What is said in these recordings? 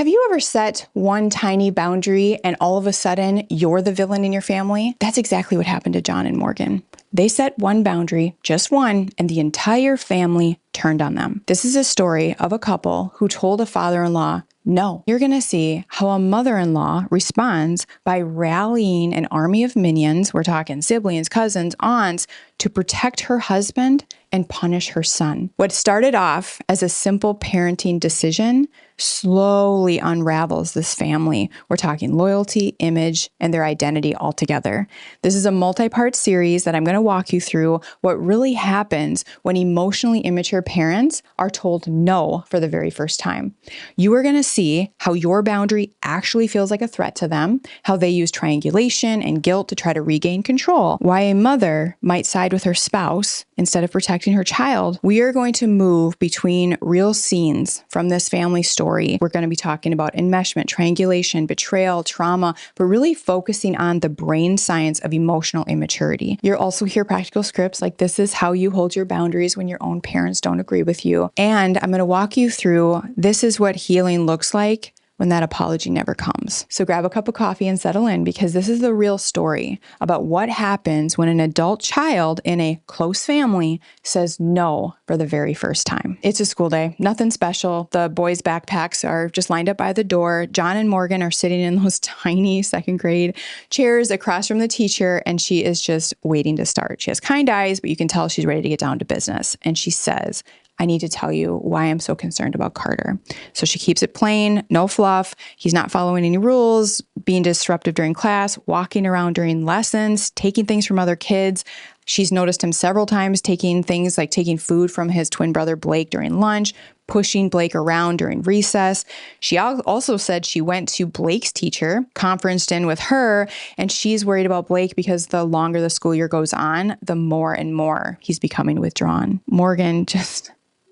Have you ever set one tiny boundary and all of a sudden you're the villain in your family? That's exactly what happened to Jon and Morgan. They set one boundary, just one, and the entire family turned on them. This is a story of a couple who told a father-in-law, no. You're going to see how a mother-in-law responds by rallying an army of minions, we're talking siblings, cousins, aunts, to protect her husband and punish her son. What started off as a simple parenting decision slowly unravels this family. We're talking loyalty, image, and their identity all together. This is a multi-part series that I'm going to walk you through what really happens when emotionally immature parents are told no for the very first time. You are going to see how your boundary actually feels like a threat to them, how they use triangulation and guilt to try to regain control, why a mother might side with her spouse instead of protecting her child. We are going to move between real scenes from this family story. We're going to be talking about enmeshment, triangulation, betrayal, trauma, but really focusing on the brain science of emotional immaturity. You'll also hear practical scripts like this is how you hold your boundaries when your own parents don't agree with you. And I'm going to walk you through this is what healing looks like when that apology never comes. So grab a cup of coffee and settle in, because this is the real story about what happens when an adult child in a close family says no for the very first time. It's a school day, nothing special. The boys' backpacks are just lined up by the door. Jon and Morgan are sitting in those tiny second grade chairs across from the teacher, and she is just waiting to start. She has kind eyes, but you can tell she's ready to get down to business. And she says, I need to tell you why I'm so concerned about Carter. So she keeps it plain, no fluff. He's not following any rules, being disruptive during class, walking around during lessons, taking things from other kids. She's noticed him several times taking things like taking food from his twin brother Blake during lunch, pushing Blake around during recess. She also said she went to Blake's teacher, conferenced in with her, and she's worried about Blake because the longer the school year goes on, the more and more he's becoming withdrawn. Morgan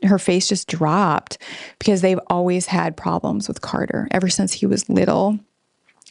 her face just dropped because they've always had problems with Carter ever since he was little.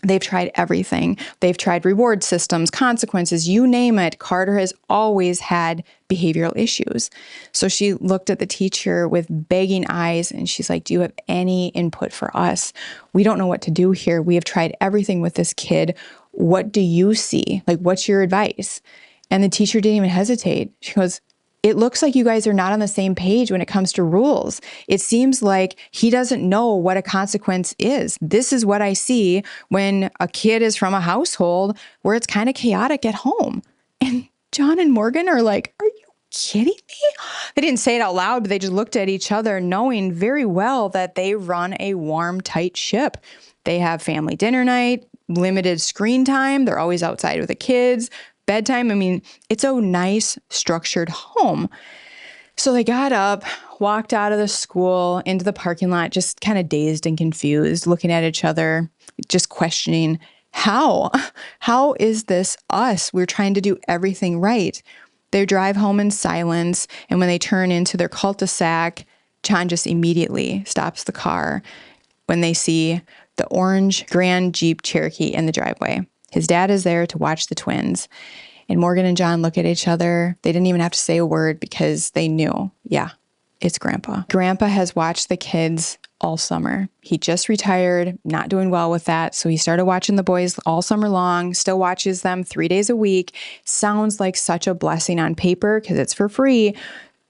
They've tried everything. They've tried reward systems, consequences, you name it. Carter has always had behavioral issues. So she looked at the teacher with begging eyes and she's like, do you have any input for us? We don't know what to do here. We have tried everything with this kid. What do you see? Like, what's your advice? And the teacher didn't even hesitate. She goes, it looks like you guys are not on the same page when it comes to rules. It seems like he doesn't know what a consequence is. This is what I see when a kid is from a household where it's kind of chaotic at home. And Jon and Morgan are like, are you kidding me? They didn't say it out loud, but they just looked at each other knowing very well that they run a warm, tight ship. They have family dinner night, limited screen time. They're always outside with the kids. Bedtime. I mean, it's a nice structured home. So they got up, walked out of the school into the parking lot, just kind of dazed and confused, looking at each other, just questioning, how is this us? We're trying to do everything right. They drive home in silence. And when they turn into their cul-de-sac, Jon just immediately stops the car when they see the orange Grand Jeep Cherokee in the driveway. His dad is there to watch the twins. And Morgan and Jon look at each other. They didn't even have to say a word because they knew, yeah, it's Grandpa. Grandpa has watched the kids all summer. He just retired, not doing well with that. So he started watching the boys all summer long, still watches them 3 days a week. Sounds like such a blessing on paper because it's for free.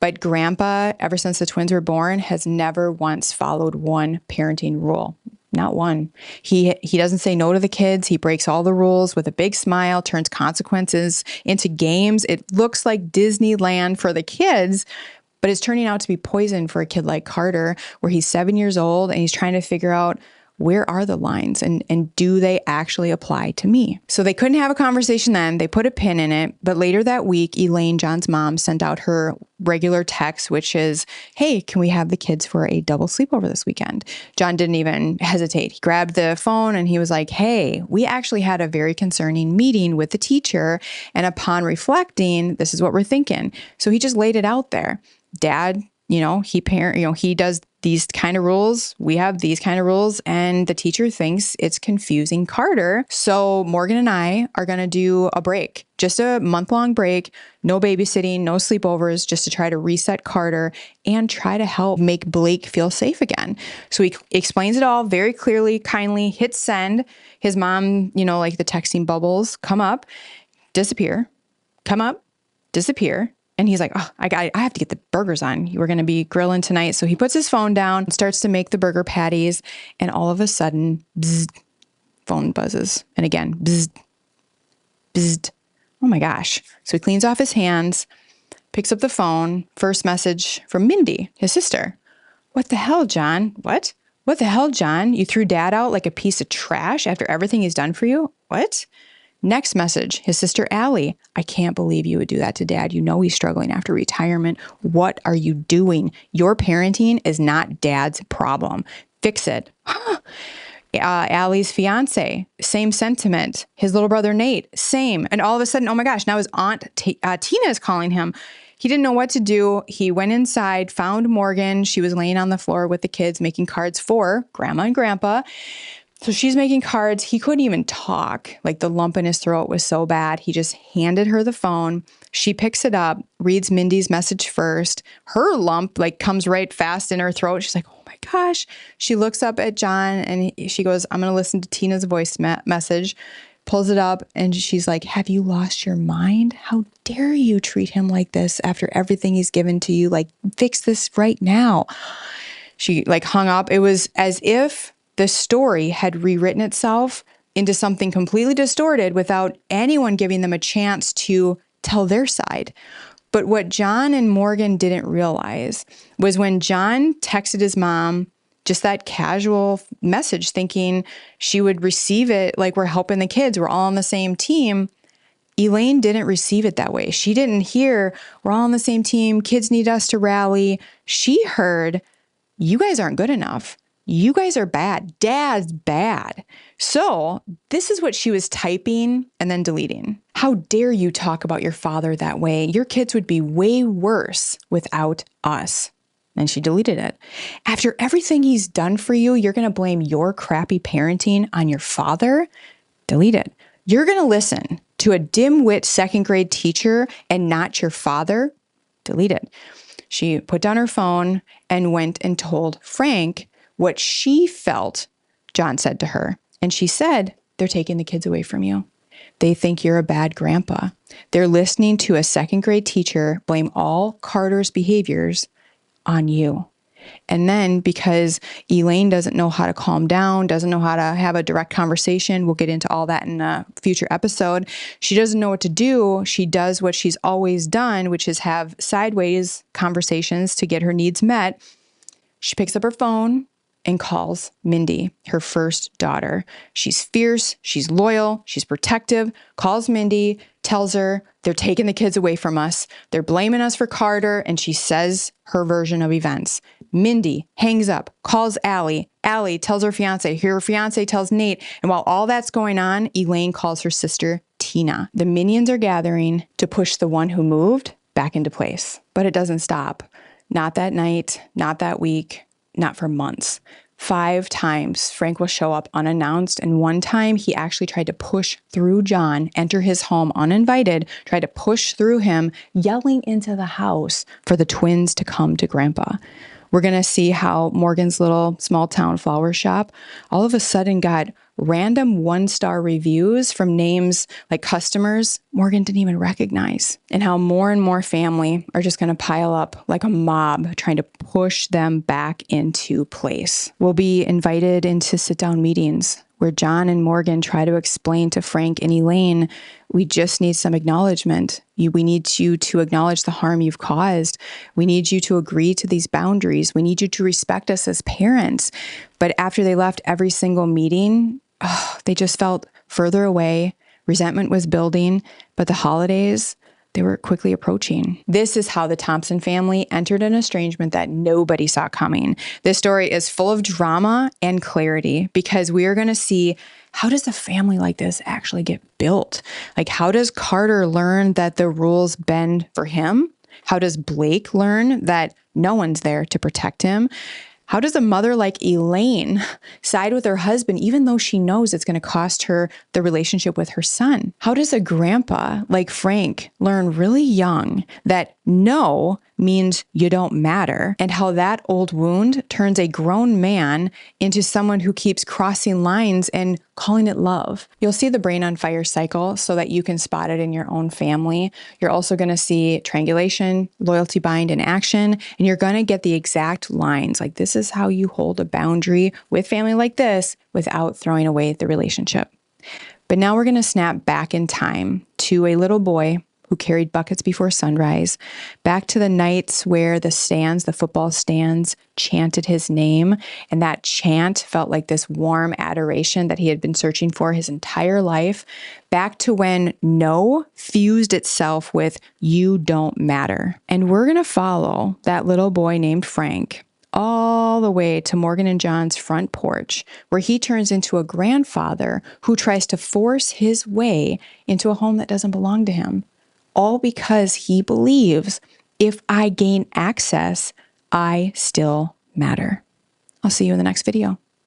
But Grandpa, ever since the twins were born, has never once followed one parenting rule. Not one. He doesn't say no to the kids. He breaks all the rules with a big smile, turns consequences into games. It looks like Disneyland for the kids, but it's turning out to be poison for a kid like Carter, where he's 7 years old and he's trying to figure out, where are the lines and do they actually apply to me? So they couldn't have a conversation then. They put a pin in it. But later that week, Elaine, Jon's mom, sent out her regular text, which is, hey, can we have the kids for a double sleepover this weekend? Jon didn't even hesitate. He grabbed the phone and he was like, hey, we actually had a very concerning meeting with the teacher. And upon reflecting, this is what we're thinking. So he just laid it out there. Dad, he does these kind of rules. We have these kind of rules. And the teacher thinks it's confusing Carter. So Morgan and I are going to do a break, just a month-long break, no babysitting, no sleepovers, just to try to reset Carter and try to help make Blake feel safe again. So he explains it all very clearly, kindly, hits send. His mom, like the texting bubbles, come up, disappear, come up, disappear. And he's like, oh, I have to get the burgers on. We're going to be grilling tonight. So he puts his phone down and starts to make the burger patties. And all of a sudden, bzzz, phone buzzes. And again, bzzz, bzzz. Oh my gosh. So he cleans off his hands, picks up the phone. First message from Mindy, his sister. What the hell, Jon? What? What the hell, Jon? You threw Dad out like a piece of trash after everything he's done for you? What? Next message, his sister Allie. I can't believe you would do that to Dad. You know he's struggling after retirement. What are you doing? Your parenting is not Dad's problem. Fix it. Allie's fiance, same sentiment. His little brother Nate, same. And all of a sudden, oh my gosh, now his aunt Tina is calling him. He didn't know what to do. He went inside, found Morgan. She was laying on the floor with the kids making cards for Grandma and Grandpa. So she's making cards. He couldn't even talk. Like the lump in his throat was so bad. He just handed her the phone. She picks it up, reads Mindy's message first. Her lump comes right fast in her throat. She's like, oh my gosh. She looks up at Jon and she goes, I'm going to listen to Tina's voice message, pulls it up. And she's like, have you lost your mind? How dare you treat him like this after everything he's given to you? Fix this right now. She hung up. It was as if the story had rewritten itself into something completely distorted without anyone giving them a chance to tell their side. But what Jon and Morgan didn't realize was when Jon texted his mom just that casual message thinking she would receive it like we're helping the kids, we're all on the same team, Elaine didn't receive it that way. She didn't hear, we're all on the same team, kids need us to rally. She heard, you guys aren't good enough. You guys are bad. Dad's bad. So this is what she was typing and then deleting. How dare you talk about your father that way? Your kids would be way worse without us. And she deleted it. After everything he's done for you, you're going to blame your crappy parenting on your father? Delete it. You're going to listen to a dim-wit second grade teacher and not your father? Delete it. She put down her phone and went and told Frank what she felt Jon said to her. And she said, they're taking the kids away from you. They think you're a bad grandpa. They're listening to a second grade teacher blame all Carter's behaviors on you. And then because Elaine doesn't know how to calm down, doesn't know how to have a direct conversation, we'll get into all that in a future episode. She doesn't know what to do. She does what she's always done, which is have sideways conversations to get her needs met. She picks up her phone and calls Mindy, her first daughter. She's fierce, she's loyal, she's protective, calls Mindy, tells her they're taking the kids away from us. They're blaming us for Carter, and she says her version of events. Mindy hangs up, calls Allie. Allie tells her fiance. Her fiance tells Nate. And while all that's going on, Elaine calls her sister Tina. The minions are gathering to push the one who moved back into place. But it doesn't stop. Not that night, not that week, not for months. 5 times Frank will show up unannounced, and one time he actually tried to push through Jon, enter his home uninvited, tried to push through him, yelling into the house for the twins to come to Grandpa. We're going to see how Morgan's little small town flower shop all of a sudden got random 1-star reviews from names like customers Morgan didn't even recognize, and how more and more family are just going to pile up like a mob trying to push them back into place. We'll be invited into sit-down meetings where Jon and Morgan try to explain to Frank and Elaine, we just need some acknowledgement. We need you to acknowledge the harm you've caused. We need you to agree to these boundaries. We need you to respect us as parents. But after they left every single meeting, they just felt further away. Resentment was building, but the holidays, they were quickly approaching. This is how the Thompson family entered an estrangement that nobody saw coming. This story is full of drama and clarity because we are going to see, how does a family like this actually get built? Like, how does Carter learn that the rules bend for him? How does Blake learn that no one's there to protect him? How does a mother like Elaine side with her husband even though she knows it's going to cost her the relationship with her son? How does a grandpa like Frank learn really young that no means you don't matter, and how that old wound turns a grown man into someone who keeps crossing lines and calling it love? You'll see the brain on fire cycle so that you can spot it in your own family. You're also going to see triangulation, loyalty bind in action, and you're going to get the exact lines. Like, this is how you hold a boundary with family like this without throwing away the relationship. But now we're going to snap back in time to a little boy who carried buckets before sunrise, back to the nights where the football stands, chanted his name, and that chant felt like this warm adoration that he had been searching for his entire life, back to when no fused itself with you don't matter. And we're going to follow that little boy named Frank all the way to Morgan and Jon's front porch, where he turns into a grandfather who tries to force his way into a home that doesn't belong to him. All because he believes if I gain access, I still matter. I'll see you in the next video.